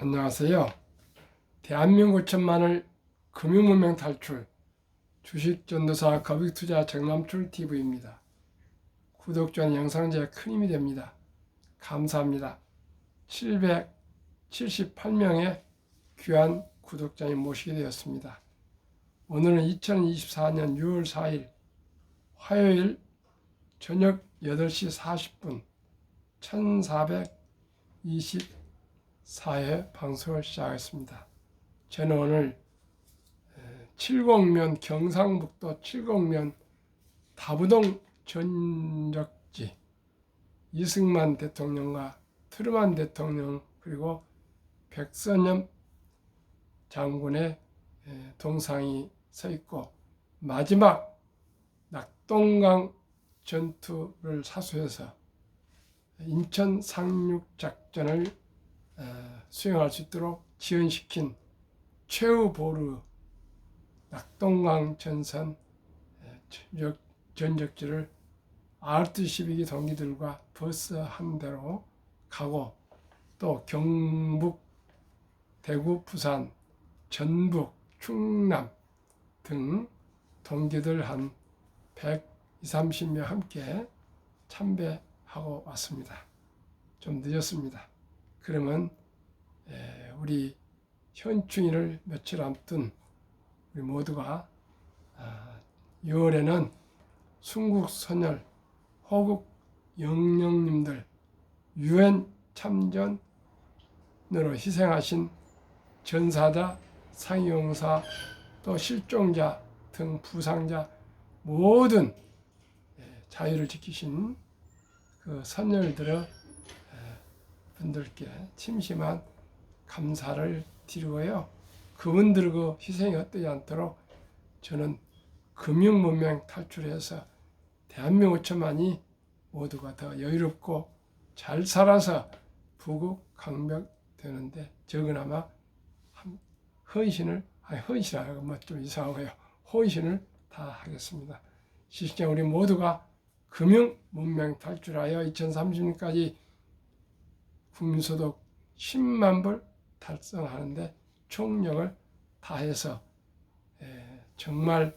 안녕하세요. 대한민국 천만을 금융문명 탈출 주식전도사 거빅투자 정남출 TV입니다. 구독, 좋아요, 영상 제에 큰 힘이 됩니다. 감사합니다. 778명의 귀한 구독자님 모시게 되었습니다. 오늘은 2024년 6월 4일 화요일 저녁 8시 40분 1424회 방송을 시작하겠습니다. 저는 오늘 칠곡면 경상북도 칠곡면 다부동 전적지 이승만 대통령과 트루만 대통령 그리고 백선엽 장군의 동상이 서 있고 마지막 낙동강 전투를 사수해서 인천 상륙작전을 수행할 수 있도록 지원시킨 최후보르 낙동강 전선 전적지를 R212기 동기들과 버스 한 대로 가고 또 경북, 대구, 부산, 전북, 충남 등 동기들 한 120~130명 함께 참배하고 왔습니다. 좀 늦었습니다. 그러면 우리 현충일을 며칠 앞둔 우리 모두가 6월에는 순국 선열, 호국 영령님들, 유엔 참전으로 희생하신 전사자, 상용사, 또 실종자 등 부상자 모든 자유를 지키신 그 선열들의 분들께 심심한 감사를 드리고요. 그분들의 그 희생이 헛되지 않도록 저는 금융문명 탈출해서 대한민국 천만이 모두가 더 여유롭고 잘 살아서 부국 강명되는데 적으나마 헌신하고 뭐 좀 이상하고요. 혼신을 다 하겠습니다. 시청자 우리 모두가 금융문명 탈출하여 2030년까지 국민소득 10만 불 달성하는데 총력을 다해서 정말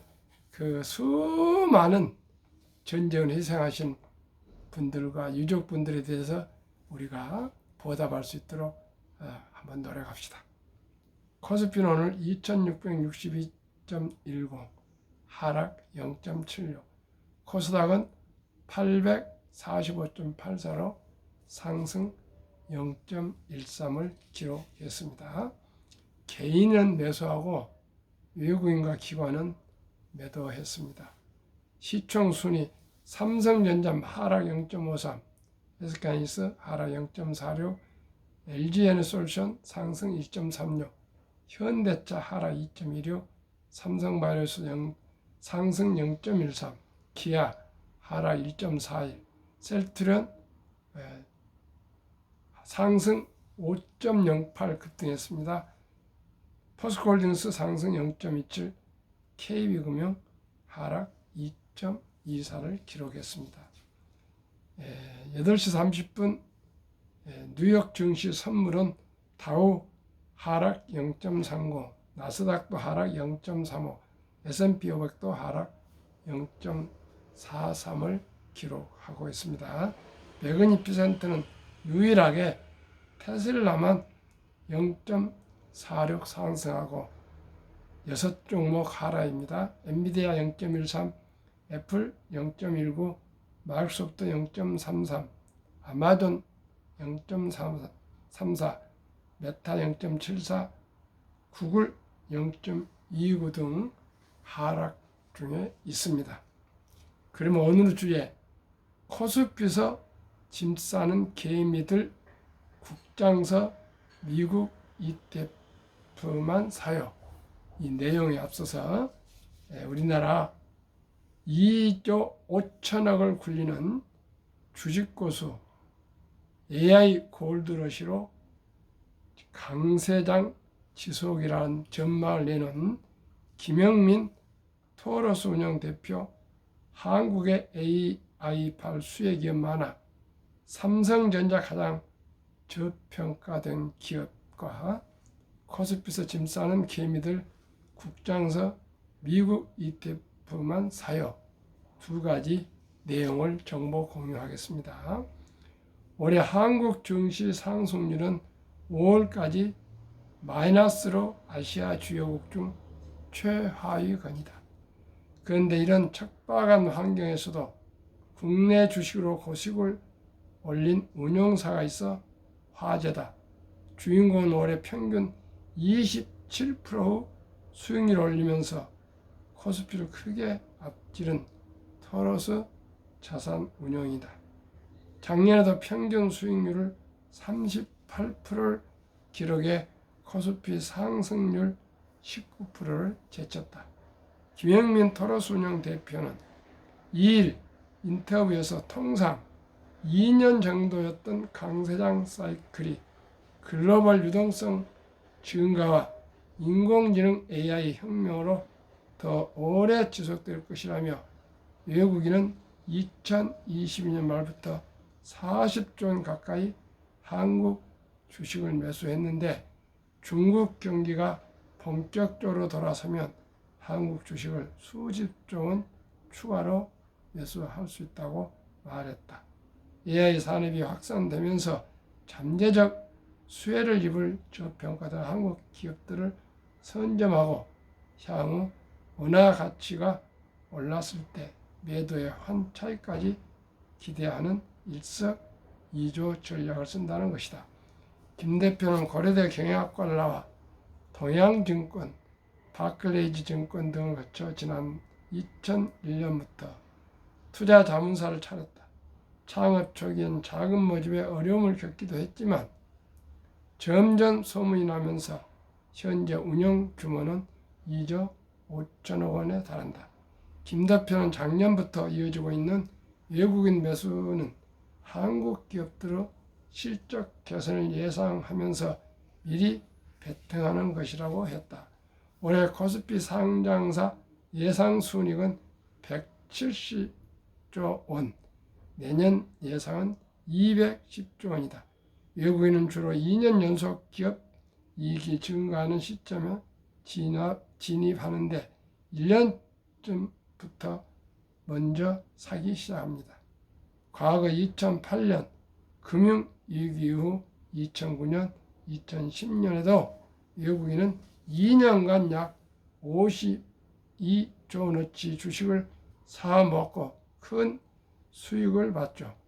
그 수많은 전쟁을 희생하신 분들과 유족분들에 대해서 우리가 보답할 수 있도록 한번 노력합시다. 코스피는 오늘 2662.10 하락 0.76, 코스닥은 845.84로 상승 0.13을 기록했습니다. 개인은 매수하고 외국인과 기관은 매도했습니다. 시총 순위 삼성전자 하락 0.53, SK하이닉스 하락 0.46, LG에너솔루션 상승 1.36, 현대차 하락 2.16, 삼성바이오로스 상승 0.13, 기아 하락 1.41, 셀트리온 상승 5.08 급등했습니다. 포스코홀딩스 상승 0.27, KB금융 하락 2.24를 기록했습니다. 8시 30분 뉴욕 증시 선물은 다우 하락 0.30, 나스닥도 하락 0.35, S&P 500도 하락 0.43을 기록하고 있습니다. 100%는 유일하게 테슬라만 0.46 상승하고 6종목 하락입니다. 엔비디아 0.13, 애플 0.19, 마이크로소프트 0.33, 아마존 0.34, 메타 0.74, 구글 0.29 등 하락 중에 있습니다. 그러면 오늘 주에 코스피에서 짐 싸는 개미들 국장서 미국 ETF만 사요. 이 내용에 앞서서 우리나라 2조 5천억을 굴리는 주식고수 AI 골드러시로 강세장 지속이라는 전망을 내놓은 김영민 토러스 운영 대표, 한국의 AI 발수의 기업 많아 삼성전자 가장 저평가된 기업 전략과 코스피에서 짐 싸는 개미들 국장서 미국 ETF만 사요. 두 가지 내용을 정보 공유하겠습니다. 올해 한국 증시 상승률은 5월까지 마이너스로 아시아 주요국 중 최하위권이다. 그런데 이런 척박한 환경에서도 국내 주식으로 고식을 올린 운용사가 있어 화제다. 주인공은 올해 평균 27% 수익률을 올리면서 코스피를 크게 앞지른 토로스 자산운용이다. 작년에도 평균 수익률을 38%를 기록해 코스피 상승률 19%를 제쳤다. 김영민 토로스운용 대표는 2일 인터뷰에서 통상 2년 정도였던 강세장 사이클이 글로벌 유동성 증가와 인공지능 AI 혁명으로 더 오래 지속될 것이라며 외국인은 2022년 말부터 40조 원 가까이 한국 주식을 매수했는데 중국 경기가 본격적으로 돌아서면 한국 주식을 수십조 원 추가로 매수할 수 있다고 말했다. AI 산업이 확산되면서 잠재적 수혜를 입을 저평가된 한국 기업들을 선점하고 향후 원화 가치가 올랐을 때 매도의 환차익까지 기대하는 일석이조 전략을 쓴다는 것이다. 김 대표는 고려대 경영학과를 나와 동양증권, 바클레이즈 증권 등을 거쳐 지난 2001년부터 투자 자문사를 차렸다. 창업 초기엔 자금 모집에 어려움을 겪기도 했지만 점점 소문이 나면서 현재 운영 규모는 2조 5천억 원에 달한다. 김 대표는 작년부터 이어지고 있는 외국인 매수는 한국 기업들의 실적 개선을 예상하면서 미리 베팅하는 것이라고 했다. 올해 코스피 상장사 예상 순이익은 170조 원, 내년 예상은 210조 원이다. 외국인은 주로 2년 연속 기업 이익이 증가하는 시점에 진입하는데 1년쯤부터 먼저 사기 시작합니다. 과거 2008년 금융위기 이후 2009년, 2010년에도 외국인은 2년간 약 52조 원어치 주식을 사먹고 큰 수익을 봤죠.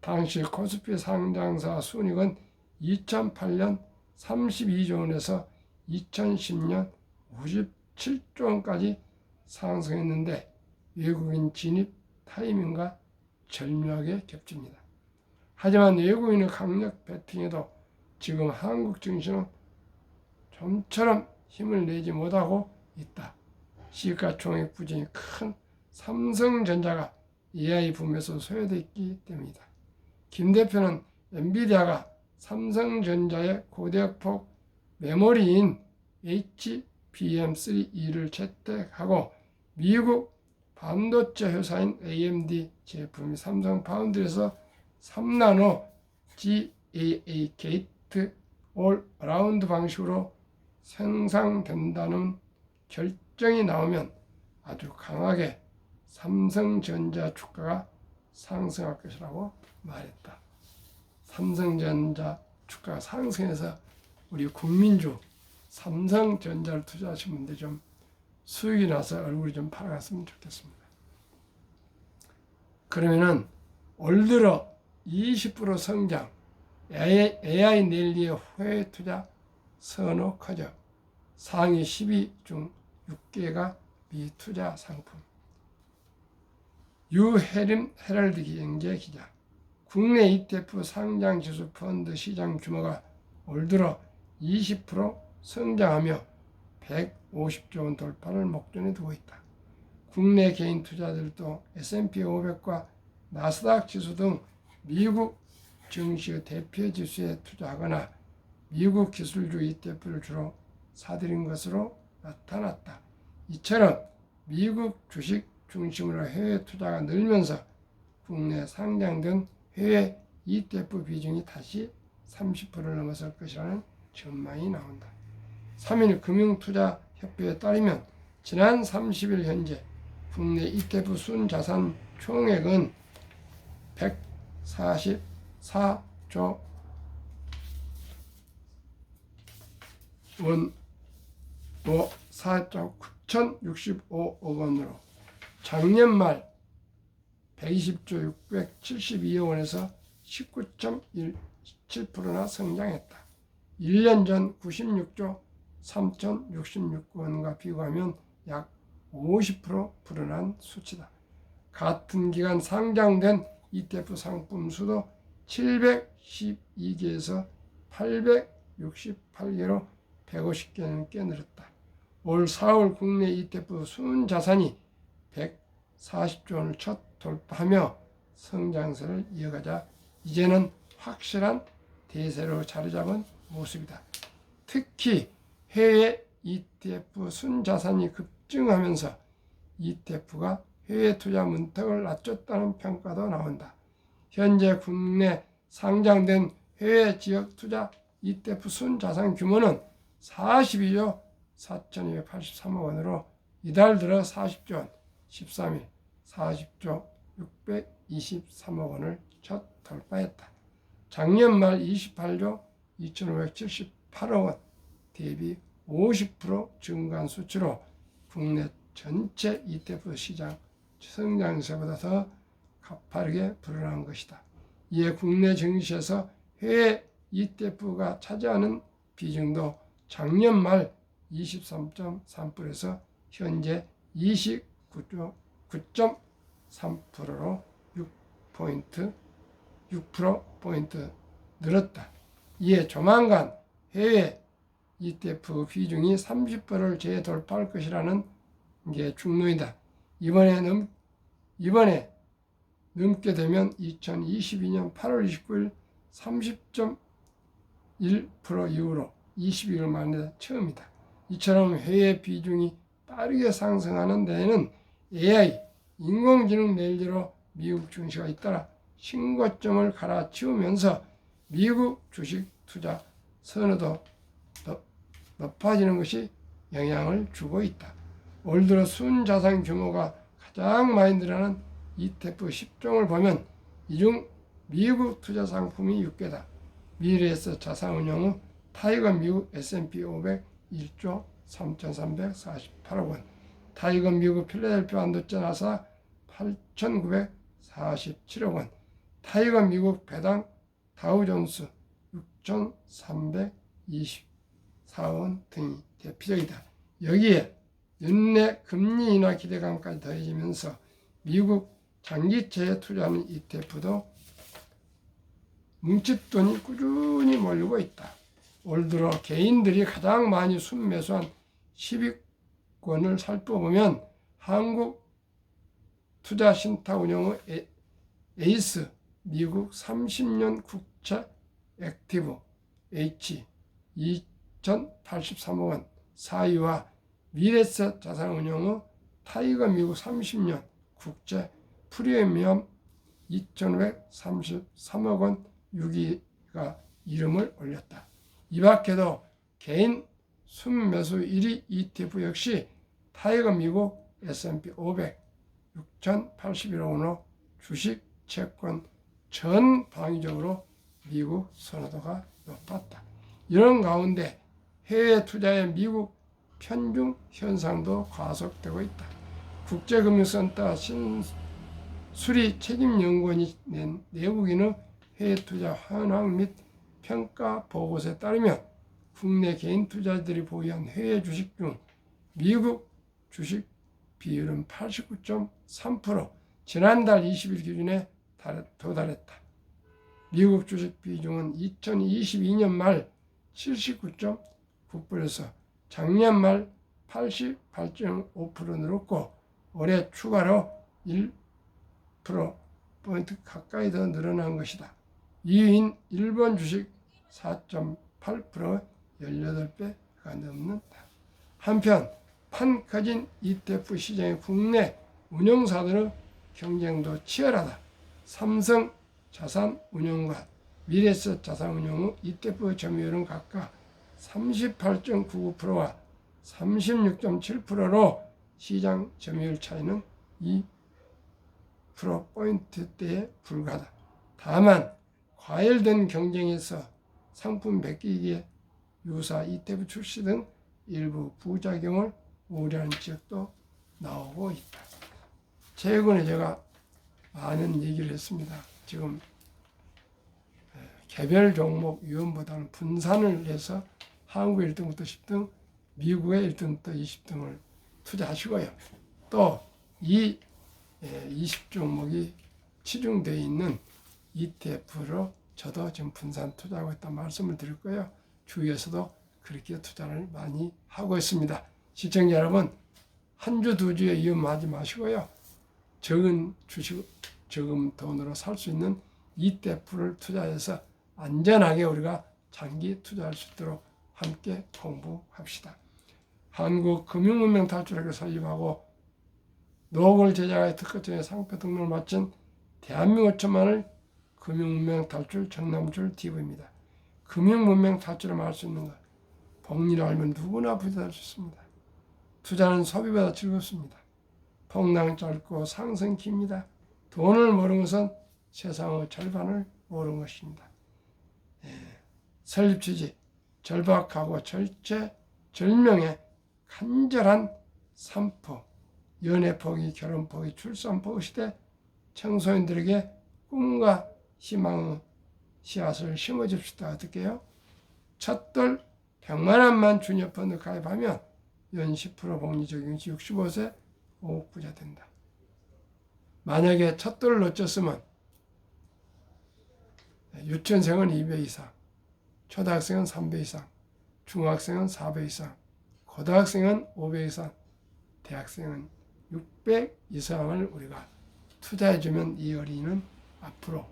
당시 코스피 상장사 순이익은 2008년 32조 원에서 2010년 57조 원까지 상승했는데 외국인 진입 타이밍과 절묘하게 겹칩니다. 하지만 외국인의 강력 베팅에도 지금 한국 증시는 좀처럼 힘을 내지 못하고 있다. 시가총액 부진이 큰 삼성전자가 AI 붐에서 소외됐기 때문이다. 김 대표는 엔비디아가 삼성전자의 고대역폭 메모리인 HBM3E를 채택하고 미국 반도체 회사인 AMD 제품이 삼성 파운드리에서 3나노 GAA 게이트 올 어라운드 방식으로 생산된다는 결정이 나오면 아주 강하게 삼성전자 주가가 상승할 것이라고 말했다. 삼성전자 주가가 상승해서 우리 국민주 삼성전자를 투자하신 분들 좀 수익이 나서 얼굴이 좀 팔아갔으면 좋겠습니다. 그러면은 올 들어 20% 성장, AI 랠리의 후회 투자 선호 커져 상위 10위 중 6개가 미투자 상품. 유혜림 헤럴드 경제 기자. 국내 ETF 상장 지수 펀드 시장 규모가 올 들어 20% 성장하며 150조 원 돌파를 목전에 두고 있다. 국내 개인 투자들도 S&P 500과 나스닥 지수 등 미국 증시의 대표 지수에 투자하거나 미국 기술주 ETF를 주로 사들인 것으로 나타났다. 이처럼 미국 주식 중심으로 해외 투자가 늘면서 국내 상장된 해외 ETF 비중이 다시 30%를 넘어설 것이라는 전망이 나온다. 3일 금융투자협회에 따르면 지난 30일 현재 국내 ETF 순자산 총액은 144조 원, 4조 9,065억 원으로 작년 말 120조 672억 원에서 19.17%나 성장했다. 1년 전 96조 3,066억 원과 비교하면 약 50% 불어난 수치다. 같은 기간 상장된 ETF 상품 수도 712개에서 868개로 150개 넘게 늘었다. 올 4월 국내 ETF 순자산이 140조 원을 첫 돌파하며 성장세를 이어가자 이제는 확실한 대세로 자리 잡은 모습이다. 특히 해외 ETF 순자산이 급증하면서 ETF가 해외 투자 문턱을 낮췄다는 평가도 나온다. 현재 국내 상장된 해외 지역 투자 ETF 순자산 규모는 42조 4,283억 원으로 이달 들어 40조 원, 13일 40조 623억 원을 첫 돌파했다. 작년 말 28조 2,578억 원 대비 50% 증가한 수치로 국내 전체 ETF 시장 성장세보다 더 가파르게 불어난 것이다. 이에 국내 증시에서 해외 ETF가 차지하는 비중도 작년 말 23.3%에서 현재 29.3%로 6%포인트 늘었다. 이에 조만간 해외 ETF 비중이 30%를 재돌파할 것이라는 게 중론이다. 이번에 넘게 되면 2022년 8월 29일 30.1% 이후로 22일 만에 처음이다. 이처럼 해외 비중이 빠르게 상승하는 데에는 AI, 인공지능 내일로 미국 증시가 잇따라 신고점을 갈아치우면서 미국 주식 투자 선호도 높아지는 것이 영향을 주고 있다. 올 들어 순자산 규모가 가장 많이 늘어나는 ETF 10종을 보면 이 중 미국 투자 상품이 6개다. 미래에셋 자산운용 후 타이거 미국 S&P 500 1조 3,348억 원, 타이거 미국 필라델피아 반도체 나사 8,947억 원, 타이거 미국 배당 다우존스 6,324원 원 등이 대표적이다. 여기에 연내 금리 인하 기대감까지 더해지면서 미국 장기채에 투자하는 ETF도 뭉칫돈이 꾸준히 몰리고 있다. 올 들어 개인들이 가장 많이 순매수한 10위권을 살펴보면 한국투자신탁운용의 에이스, 미국 30년 국채 액티브 H 2,083억 원 4위와 미래셋 자산운용의 타이거 미국 30년 국채 프리미엄 2,533억 원 6위가 이름을 올렸다. 이 밖에도 개인 순매수 1위 ETF 역시 타이거 미국 S&P 500 6,081억 원으로 주식, 채권 전 방위적으로 미국 선호도가 높았다. 이런 가운데 해외 투자의 미국 편중 현상도 가속되고 있다. 국제금융센터 신수리 책임연구원이 낸 내국인의 해외 투자 현황 및 평가 보고서에 따르면 국내 개인 투자자들이 보유한 해외 주식 중 미국 주식 비율은 89.3%, 지난달 20일 기준에 도달했다. 미국 주식 비중은 2022년 말 79.9%에서 작년 말 88.5% 늘었고 올해 추가로 1%포인트 가까이 더 늘어난 것이다. 2위인 일본 주식 4.8% 18배가 넘는다. 한편 판 커진 ETF 시장의 국내 운용사들의 경쟁도 치열하다. 삼성 자산운용과 미래셋 자산운용의 ETF 점유율은 각각 38.99%와 36.7%로 시장 점유율 차이는 2%포인트대에 불과하다. 다만 과열된 경쟁에서 상품 베끼기에 유사 ETF 출시 등 일부 부작용을 우려하는 지적도 나오고 있다. 최근에 제가 많은 얘기를 했습니다. 지금 개별 종목 위험보다는 분산을 해서 한국 1등부터 10등, 미국의 1등부터 20등을 투자하시고요. 또 이 20종목이 치중되어 있는 ETF로 저도 지금 분산 투자하고 있다는 말씀을 드릴 거예요. 주위에서도 그렇게 투자를 많이 하고 있습니다. 시청자 여러분, 한 주, 두 주에 위험하지 마시고요. 적은 주식, 적은 돈으로 살 수 있는 ETF를 투자해서 안전하게 우리가 장기 투자할 수 있도록 함께 공부합시다. 한국금융문명 탈출학을 설립하고 노블 제작의 특허청의 상표 등록을 마친 대한민국 천만을 금융문명 탈출 정남줄 TV입니다. 금융문명 탈출을 할 수 있는 것, 복리를 알면 누구나 부자될 수 있습니다. 투자는 소비보다 즐겁습니다. 폭락 짧고 상승 깁니다. 돈을 모르는 것은 세상의 절반을 모르는 것입니다. 설립 취지, 절박하고 절명의 간절한 산포, 연애 포기, 결혼 포기, 출산 포기 시대 청소년들에게 꿈과 희망의 씨앗을 심어줍시다. 어떻게요? 첫돌 100만 원만 주녀 펀드 가입하면 연 10% 복리 적용 시 65세 5억 부자 된다. 만약에 첫돌을 놓쳤으면 유치원생은 2배 이상, 초등학생은 3배 이상, 중학생은 4배 이상, 고등학생은 5배 이상, 대학생은 6배 이상을 우리가 투자해주면 이 어린이는 앞으로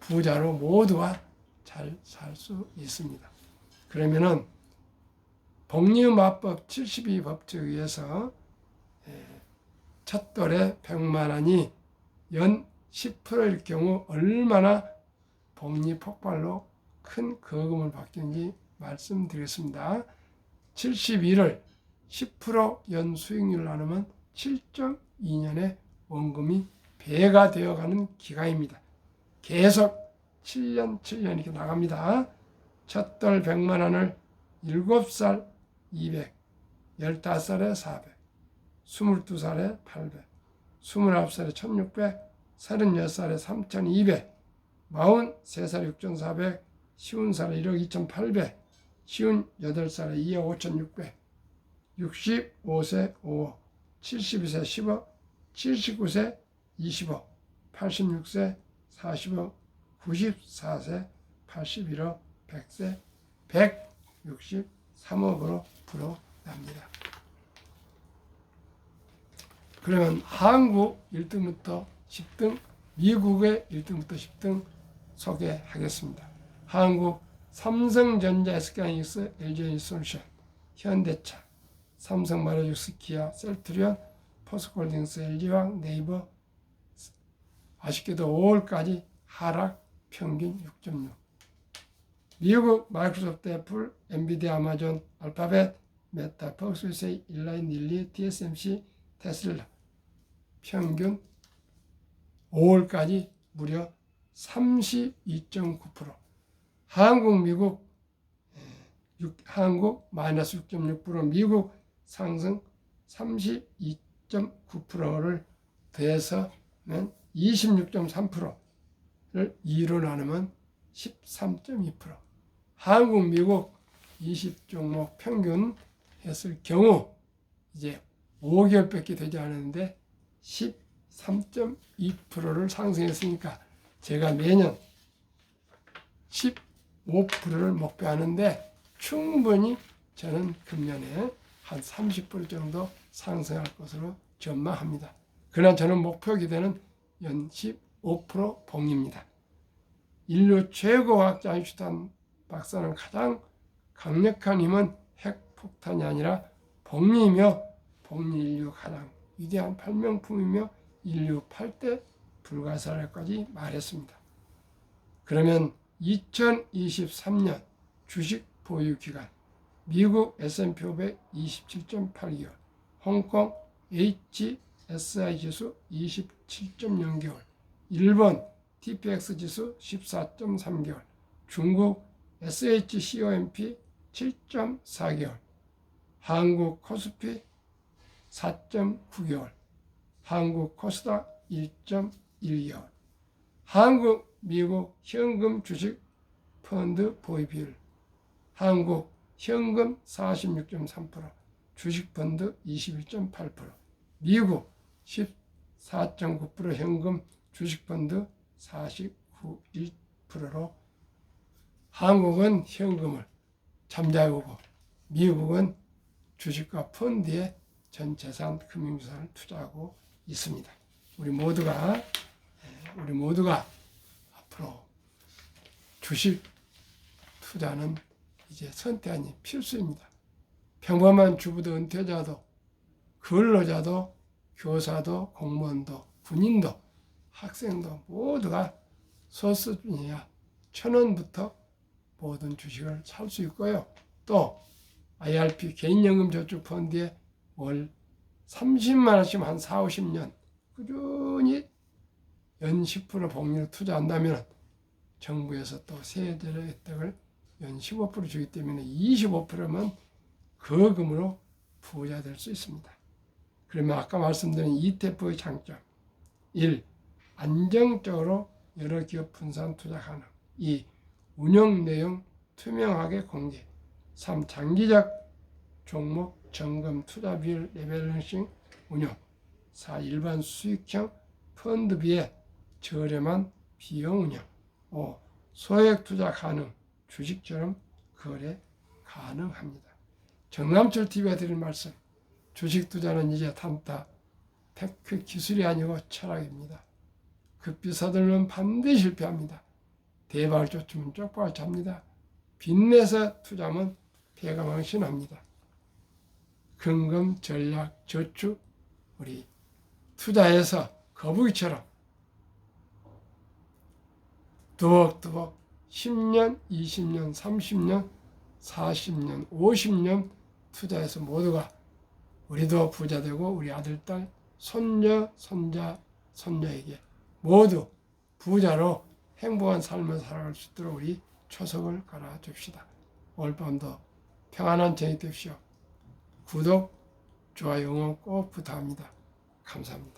부자로 모두가 잘 살 수 있습니다. 그러면은 복리마법 72법칙에 의해서 첫돌에 100만 원이 연 10%일 경우 얼마나 복리 폭발로 큰 거금을 받겠는지 말씀드리겠습니다. 72를 10% 수익률 나누면 7.2년의 원금이 배가 되어가는 기간입니다. 계속 7년 이렇게 나갑니다. 첫돌 100만 원을 7살 200, 15살에 400, 22살에 800, 29살에 1600, 36살에 3200, 43살에 6400, 50살에 1억 2800, 58살에 2억 5600, 65세 5억, 72세 10억, 79세 20억, 86세 40억, 94세 81억, 100세 163억으로 불어납니다. 그러면 한국 1등부터 10등, 미국의 1등부터 10등 소개하겠습니다. 한국 삼성전자, SK하이닉스, LG에너지솔루션, 현대차, 삼성바이오로직스, 기아, 셀트리온, 포스코홀딩스, LG화학, 네이버 아쉽게도 5월까지 하락 평균 6.6. 미국 마이크로소프트, 애플, 엔비디아, 아마존, 알파벳, 메타, 퍽스위스, 일라인, 릴리, TSMC, 테슬라 평균 5월까지 무려 32.9%. 한국, 미국 한국 마이너스 6.6%, 미국 상승 32.9%를 더해서는 26.3%를 2로 나누면 13.2%. 한국, 미국 20종목 평균 했을 경우 이제 5개월밖에 되지 않았는데 13.2%를 상승했으니까 제가 매년 15%를 목표하는데 충분히 저는 금년에 한 30% 정도 상승할 것으로 전망합니다. 그러나 저는 목표 기대는 연 15% 복리입니다. 인류 최고 과학자 아인슈타인 박사는 가장 강력한 힘은 핵폭탄이 아니라 복리이며 복리 인류 가장 위대한 발명품이며 인류 8대 불가사리까지 말했습니다. 그러면 2023년 주식 보유기간, 미국 S&P 500 27.8개월, 홍콩 HSI 지수 27.0개월, 일본 TPX 지수 14.3개월, 중국 SHCOMP 7.4개월, 한국 코스피 4.9개월, 한국 코스닥 1.1개월, 한국, 미국 현금 주식 펀드 보유 비율, 한국 현금 46.3%, 주식 펀드 21.8%, 미국 14.9% 현금, 주식 펀드 49.1%로 한국은 현금을 잠재우고 미국은 주식과 펀드에 전 재산, 금융자산을 투자하고 있습니다. 우리 모두가 앞으로 주식 투자는 이제 선택이 필수입니다. 평범한 주부도 은퇴자도 근로자도 교사도 공무원도 군인도 학생도 모두가 소수준이야 1,000원부터 모든 주식을 살 수 있고요. 또 IRP 개인연금저축펀드에 월 30만 원씩 한 4, 50년 꾸준히 연 10% 복리로 투자한다면 정부에서 또 세제의 혜택을 연 15% 주기 때문에 25%면 거금으로 부자 될 수 있습니다. 그러면 아까 말씀드린 ETF의 장점 1. 안정적으로 여러 기업 분산 투자 가능. 2. 운영 내용 투명하게 공개. 3. 장기적 종목 점검 투자 비율 레벨링 운영. 4. 일반 수익형 펀드비에 저렴한 비용 운영. 5. 소액 투자 가능. 주식처럼 거래 가능합니다. 정남철 TV가 드린 말씀. 주식 투자는 이제 단타 테크 기술이 아니고 철학입니다. 급비 서들면 반드시 실패합니다. 대박을 쫓으면 쪽박을 잡니다. 빚내서 투자하면 배가 망신합니다. 근금, 전략, 저축, 우리 투자해서 거북이처럼 두벅두벅 10년, 20년, 30년, 40년, 50년 투자해서 모두가 우리도 부자 되고 우리 아들, 딸, 손녀, 손자, 손녀에게 모두 부자로 행복한 삶을 살아갈 수 있도록 우리 초석을 걸어줍시다. 오늘 밤도 평안한 저녁 되십시오. 구독, 좋아요, 응원 꼭 부탁합니다. 감사합니다.